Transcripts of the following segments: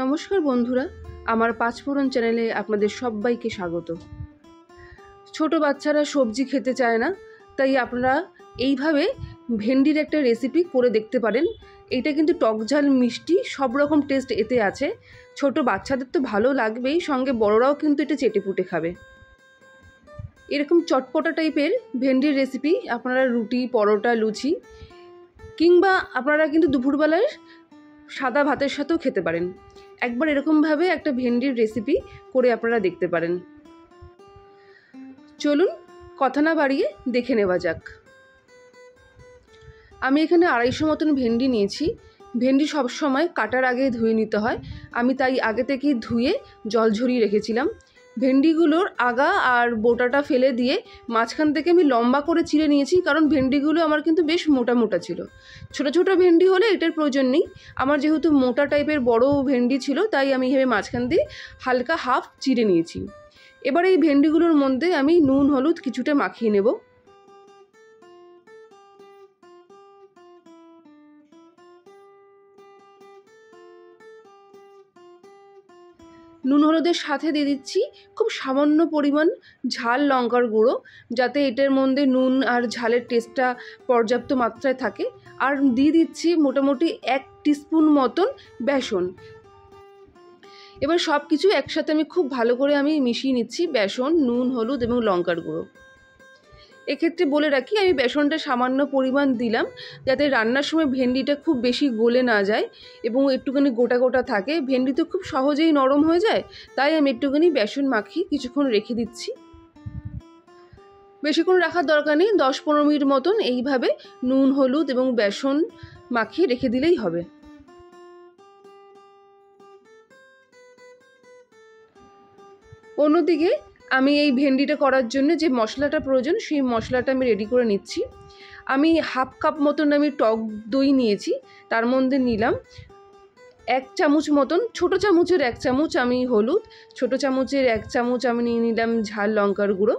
নমস্কার বন্ধুরা, আমার পাঁচফোড়ন চ্যানেলে আপনাদের সবাইকে স্বাগত। ছোট বাচ্চারা সবজি খেতে চায় না, তাই আপনারা এইভাবে ভেন্ডির একটা রেসিপি করে দেখতে পারেন। এটা কিন্তু টক ঝাল মিষ্টি সব রকম টেস্ট এতে আছে। ছোট বাচ্চাদের তো ভালো লাগবেই, সঙ্গে বড়রাও কিন্তু এটা চেটেপুটে খাবে। এরকম চটপটা টাইপের ভেন্ডির রেসিপি আপনারা রুটি, পরোটা, লুচি কিংবা আপনারা কিন্তু দুপুরবেলায় সাদা ভাতের সাথেও খেতে পারেন। একবার এরকমভাবে একটা ভেন্ডির রেসিপি করে আপনারা দেখতে পারেন। চলুন কথা না বাড়িয়ে দেখে নেওয়া যাক। আমি এখানে 250 মতন ভেন্ডি নিয়েছি। ভেন্ডি সবসময় কাটার আগে ধুয়ে নিতে হয়, আমি তাই আগে থেকেই ধুয়ে জল ঝরিয়ে রেখেছিলাম। ভেন্ডিগুলোর আগা আর বোটাটা ফেলে দিয়ে মাঝখান থেকে আমি লম্বা করে চিড়ে নিয়েছি, কারণ ভেন্ডিগুলো আমার কিন্তু বেশ মোটা মোটা ছিল। ছোট ছোট ভেন্ডি হলে এটার প্রয়োজন নেই, আমার যেহেতু মোটা টাইপের বড় ভেন্ডি ছিল তাই আমি এভাবে মাঝখান দিয়ে হালকা হাফ চিড়ে নিয়েছি। এবার এই ভেন্ডিগুলোর মধ্যে আমি নুন হলুদ কিছুটা মাখিয়ে নেব। নুন হলুদের সাথে দিয়ে দিচ্ছি খুব সামান্য পরিমাণ ঝাল লঙ্কার গুঁড়ো, যাতে এটার মধ্যে নুন আর ঝালের টেস্টটা পর্যাপ্ত মাত্রায় থাকে। আর দিয়ে দিচ্ছি মোটামুটি 1 টিস্পুন মতন বেসন। এবার সব কিছু একসাথে আমি খুব ভালো করে মিশিয়ে নিচ্ছি, বেসন, নুন, হলুদ এবং লঙ্কার গুঁড়ো। এক্ষেত্রে বলে রাখি, আমি বেসনটা সামান্য পরিমাণ দিলাম যাতে রান্নার সময় ভেন্ডিটা খুব বেশি গলে না যায় এবং একটুখানি গোটা গোটা থাকে। ভেন্ডি তো খুব সহজেই নরম হয়ে যায়, তাই আমি একটুখানি বেসন মাখিয়ে কিছুক্ষণ রেখে দিচ্ছি। বেশিক্ষণ রাখার দরকার নেই, 10-15 মিনিট মতন এইভাবে নুন হলুদ এবং বেসন মাখিয়ে রেখে দিলেই হবে। অন্যদিকে আমি এই ভেন্ডিটা করার জন্য যে মশলাটা প্রয়োজন সেই মশলাটা আমি রেডি করে নিচ্ছি। আমি হাফ কাপ মতন টক দই নিয়েছি, তার মধ্যে নিলাম 1 চামচ মতন, ছোটো চামচের 1 চামচ আমি হলুদ, ছোটো চামচের 1 চামচ আমি নিয়ে নিলাম ঝাল লঙ্কার গুঁড়ো।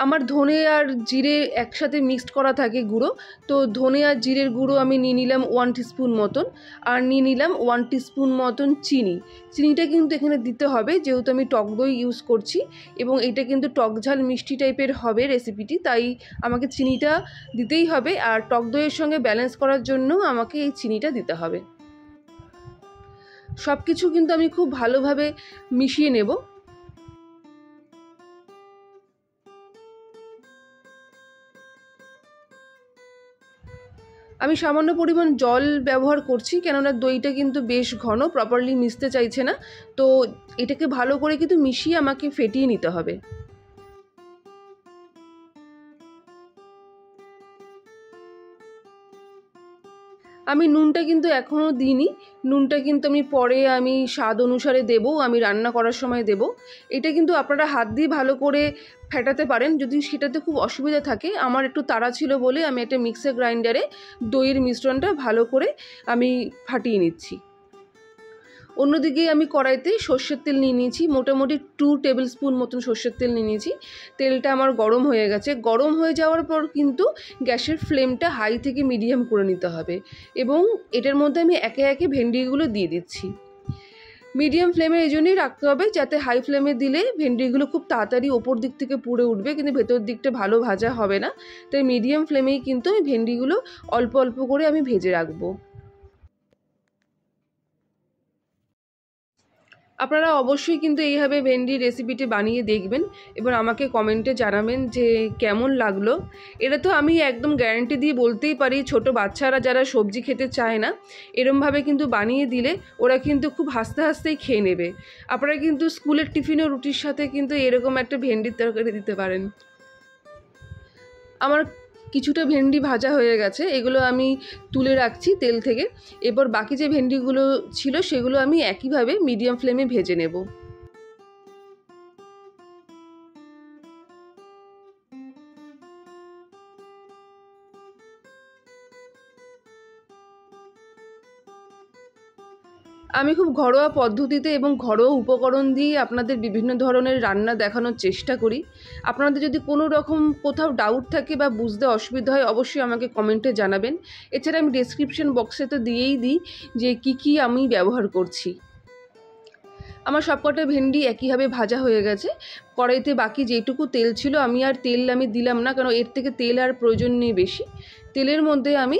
আমার ধনে আর জিরে একসাথে মিক্সড করা থাকে গুঁড়ো, তো ধনে আর জিরের গুঁড়ো আমি নিয়ে নিলাম 1 টিস্পুন মতন, আর নিয়ে নিলাম 1 টিস্পুন মতন চিনি। চিনিটা কিন্তু এখানে দিতে হবে যেহেতু আমি টক দই ইউজ করছি এবং এটা কিন্তু টক ঝাল মিষ্টি টাইপের হবে রেসিপিটি, তাই আমাকে চিনিটা দিতেই হবে। আর টক দইয়ের সঙ্গে ব্যালেন্স করার জন্য আমাকে এই চিনিটা দিতে হবে। সব কিছু কিন্তু আমি খুব ভালোভাবে মিশিয়ে নেব। আমি সামান্য পরিমাণ জল ব্যবহার করছি, কেননা দইটা কিন্তু বেশ ঘন, প্রপারলি মিশতে চাইছে না, তো এটাকে ভালো করে কিন্তু মিশিয়ে আমাকে ফেটিয়ে নিতে হবে। আমি নুনটা কিন্তু এখনও দিইনি, নুনটা কিন্তু আমি পরে স্বাদ অনুসারে দেব, আমি রান্না করার সময় দেব। এটা কিন্তু আপনারা হাত দিয়ে ভালো করে ফেটাতে পারেন যদি সেটাতে খুব অসুবিধা থাকে। আমার একটু তাড়া ছিল বলে আমি একটা মিক্সার গ্রাইন্ডারে দইয়ের মিশ্রণটা ভালো করে ফাটিয়ে নিচ্ছি। অন্যদিকে আমি কড়াইতে সর্ষের তেল নিয়ে নিয়েছি, মোটামুটি 2 টেবিল স্পুন মতন সর্ষের তেল নিয়ে নিয়েছি। তেলটা আমার গরম হয়ে গেছে। গরম হয়ে যাওয়ার পর কিন্তু গ্যাসের ফ্লেমটা হাই থেকে মিডিয়াম করে নিতে হবে এবং এটার মধ্যে আমি একে একে ভেন্ডিগুলো দিয়ে দিচ্ছি। মিডিয়াম ফ্লেমে এই জন্যই রাখতে হবে যাতে হাই ফ্লেমে দিলে ভেন্ডিগুলো খুব তাড়াতাড়ি ওপর দিক থেকে পুড়ে উঠবে, কিন্তু ভেতর দিকটা ভালো ভাজা হবে না। তাই মিডিয়াম ফ্লেমেই কিন্তু আমি ভেন্ডিগুলো অল্প অল্প করে ভেজে রাখবো। আপনারা অবশ্যই কিন্তু এইভাবে ভেন্ডির রেসিপিটি বানিয়ে দেখবেন এবং আমাকে কমেন্টে জানাবেন যে কেমন লাগলো। এটা তো আমি একদম গ্যারান্টি দিয়ে বলতেই পারি, ছোট বাচ্চারা যারা সবজি খেতে চায় না এরমভাবে কিন্তু বানিয়ে দিলে ওরা কিন্তু খুব হাসতে হাসতেই খেয়ে নেবে। আপনারা কিন্তু স্কুলের টিফিন ও রুটির সাথে কিন্তু এরকম একটা ভেন্ডির তরকারি দিতে পারেন। আমার কিছুটা ভেন্ডি ভাজা হয়ে গেছে, এগুলো আমি তুলে রাখছি তেল থেকে। এরপর বাকি যে ভেন্ডিগুলো ছিল সেগুলো আমি একইভাবে মিডিয়াম ফ্লেমে ভেজে নেব। আমি খুব ঘরোয়া পদ্ধতিতে এবং ঘরোয়া উপকরণ দিয়ে আপনাদের বিভিন্ন ধরনের রান্না দেখানোর চেষ্টা করি। আপনাদের যদি কোনো রকম কোথাও ডাউট থাকে বা বুঝতে অসুবিধা হয় অবশ্যই আমাকে কমেন্টে জানাবেন। এছাড়া আমি ডেসক্রিপশন বক্সে তো দিয়েই দিই যে কী আমি ব্যবহার করছি। আমার সবকটা ভেন্ডি একইভাবে ভাজা হয়ে গেছে। কড়াইতে বাকি যেটুকু তেল ছিল আমি দিলাম না, কারণ এর থেকে তেল আর প্রয়োজন নেই বেশি। তেলের মধ্যে আমি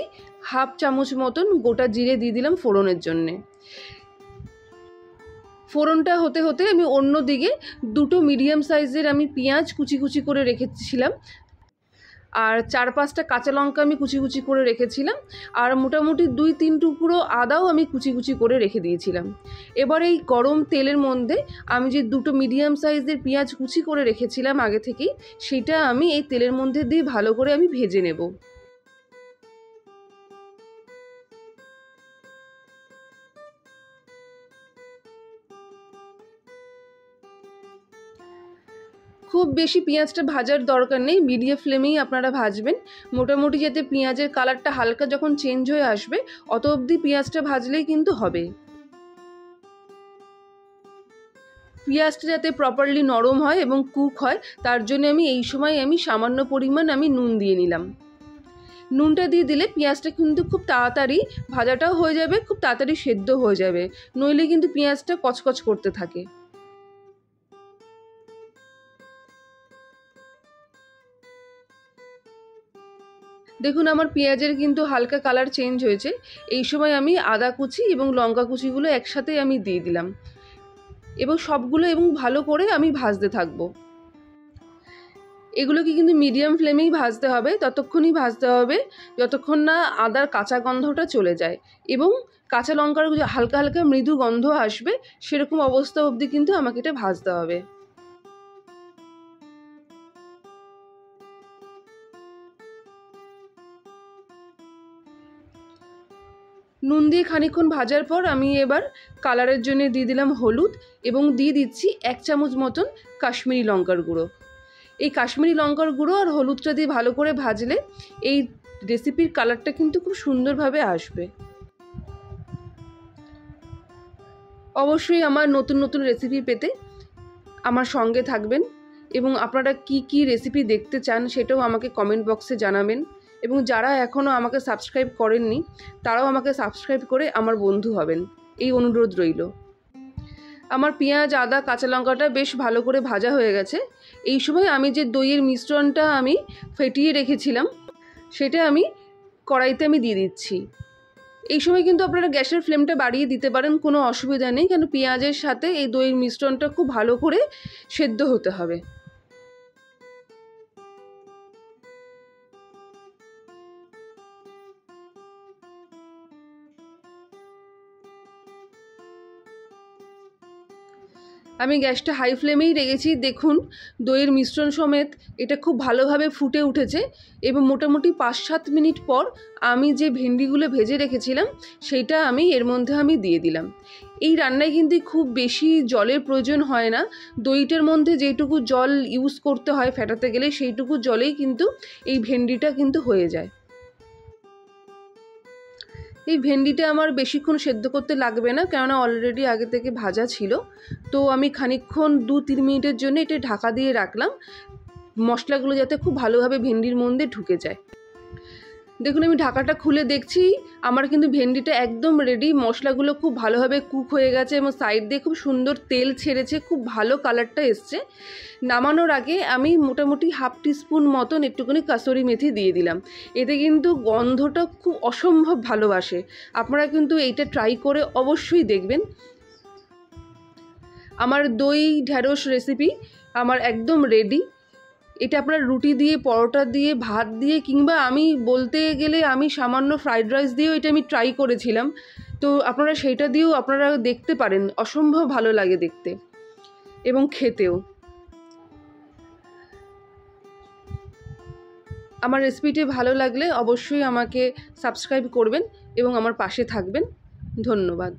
হাফ চামচ মতন গোটা জিরে দিয়ে দিলাম ফোড়নের জন্যে। ফোড়নটা হতে হতে আমি অন্যদিকে দুটো মিডিয়াম সাইজের আমি পেঁয়াজ কুচি করে রেখেছিলাম, আর 4-5টা কাঁচা লঙ্কা আমি কুচি করে রেখেছিলাম, আর মোটামুটি 2-3 টুকরো আদাও আমি কুচি করে রেখে দিয়েছিলাম। এবার এই গরম তেলের মধ্যে আমি যে দুটো মিডিয়াম সাইজের পেঁয়াজ কুচি করে রেখেছিলাম আগে থেকেই, সেটা আমি এই তেলের মধ্যে দিয়ে ভালো করে আমি ভেজে নেব। খুব বেশি পেঁয়াজটা ভাজার দরকার নেই, মিডিয়াম ফ্লেমেই আপনারা ভাজবেন। মোটামুটি যাতে পেঁয়াজের কালারটা হালকা যখন চেঞ্জ হয়ে আসবে অত অবধি পেঁয়াজটা ভাজলেই কিন্তু হবে। পেঁয়াজটা যাতে প্রপারলি নরম হয় এবং কুক হয় তার জন্য এই সময় সামান্য পরিমাণ নুন দিয়ে নিলাম। নুনটা দিয়ে দিলে পেঁয়াজটা কিন্তু খুব তাড়াতাড়ি ভাজাটাও হয়ে যাবে, খুব তাড়াতাড়ি সেদ্ধ হয়ে যাবে, নইলে কিন্তু পেঁয়াজটা কচকচ করতে থাকে। দেখুন আমার পেঁয়াজের কিন্তু হালকা কালার চেঞ্জ হয়েছে। এই সময় আমি আদা কুচি এবং লঙ্কা কুচিগুলো একসাথে দিয়ে দিলাম এবং সবগুলো ভালো করে ভাজতে থাকবো। এগুলোকে কিন্তু মিডিয়াম ফ্লেমেই ভাজতে হবে, ততক্ষণই ভাজতে হবে যতক্ষণ না আদার কাঁচা গন্ধটা চলে যায় এবং কাঁচা লঙ্কার হালকা মৃদু গন্ধ আসবে, সেরকম অবস্থা অবধি কিন্তু আমাকে এটা ভাজতে হবে। নুন দিয়ে খানিকক্ষণ ভাজার পর আমি এবার কালারের জন্য দিয়ে দিলাম হলুদ এবং দিয়ে দিচ্ছি 1 চামচ মতন কাশ্মীরি লঙ্কার গুঁড়ো। এই কাশ্মীরি লঙ্কার গুঁড়ো আর হলুদটা দিয়ে ভালো করে ভাজলে এই রেসিপির কালারটা কিন্তু খুব সুন্দরভাবে আসবে। অবশ্যই আমার নতুন রেসিপি পেতে আমার সঙ্গে থাকবেন এবং আপনারা কি রেসিপি দেখতে চান সেটাও আমাকে কমেন্ট বক্সে জানাবেন, এবং যারা এখনও আমাকে সাবস্ক্রাইব করেননি তারাও আমাকে সাবস্ক্রাইব করে আমার বন্ধু হবেন, এই অনুরোধ রইল। আমার পেঁয়াজ আদা কাঁচা লঙ্কাটা বেশ ভালো করে ভাজা হয়ে গেছে। এই সময় আমি যে দইয়ের মিশ্রণটা ফেটিয়ে রেখেছিলাম সেটা কড়াইতে দিয়ে দিচ্ছি। এই সময় কিন্তু আপনারা গ্যাসের ফ্লেমটা বাড়িয়ে দিতে পারেন, কোনো অসুবিধা নেই, কেন পেঁয়াজের সাথে এই দইয়ের মিশ্রণটা খুব ভালো করে সেদ্ধ হতে হবে। আমি গ্যাসটা হাই ফ্লেমেই রেখেছি। দেখুন দইয়ের মিশ্রণ সমেত এটা খুব ভালোভাবে ফুটে উঠেছে এবং মোটামুটি 5-7 মিনিট পর আমি যে ভেন্ডিগুলো ভেজে রেখেছিলাম সেইটা এর মধ্যে দিয়ে দিলাম। এই রান্নায় কিন্তু খুব বেশি জলের প্রয়োজন হয় না, দইটার মধ্যে যেটুকু জল ইউজ করতে হয় ফেটাতে গেলে সেইটুকু জলেই কিন্তু এই ভেন্ডিটা কিন্তু হয়ে যায়। এই ভেন্ডিটা আমার বেশিক্ষণ সেদ্ধ করতে লাগবে না, কেননা অলরেডি আগে থেকে ভাজা ছিল। তো আমি খানিকক্ষণ 2-3 মিনিটের জন্য এটা ঢাকা দিয়ে রাখলাম, মশলাগুলো যাতে খুব ভালোভাবে ভেন্ডির মধ্যে ঢুকে যায়। দেখুন আমি ঢাকাটা খুলে দেখছি আমার কিন্তু ভেন্ডিটা একদম রেডি, মশলাগুলো খুব ভালোভাবে কুক হয়ে গেছে এবং সাইড দিয়ে খুব সুন্দর তেল ছেড়েছে, খুব ভালো কালারটা এসছে। নামানোর আগে আমি মোটামুটি 1/2 টিস্পুন মতন একটুখানি কাসুরি মেথি দিয়ে দিলাম। এতে কিন্তু গন্ধটা খুব অসম্ভব ভালোবাসে, আপনারা কিন্তু এইটা ট্রাই করে অবশ্যই দেখবেন। আমার দই ঢ্যাঁড়স রেসিপি আমার একদম রেডি। এটা আপনারা রুটি দিয়ে, পরোটা দিয়ে, ভাত দিয়ে, কিংবা বলতে গেলে সামান্য ফ্রাইড রাইস দিয়েও এটা ট্রাই করেছিলাম, তো আপনারা সেইটা দিয়েও আপনারা দেখতে পারেন, অসম্ভব ভালো লাগে দেখতে এবং খেতেও। আমার রেসিপিটি ভালো লাগলে অবশ্যই আমাকে সাবস্ক্রাইব করবেন এবং আমার পাশে থাকবেন। ধন্যবাদ।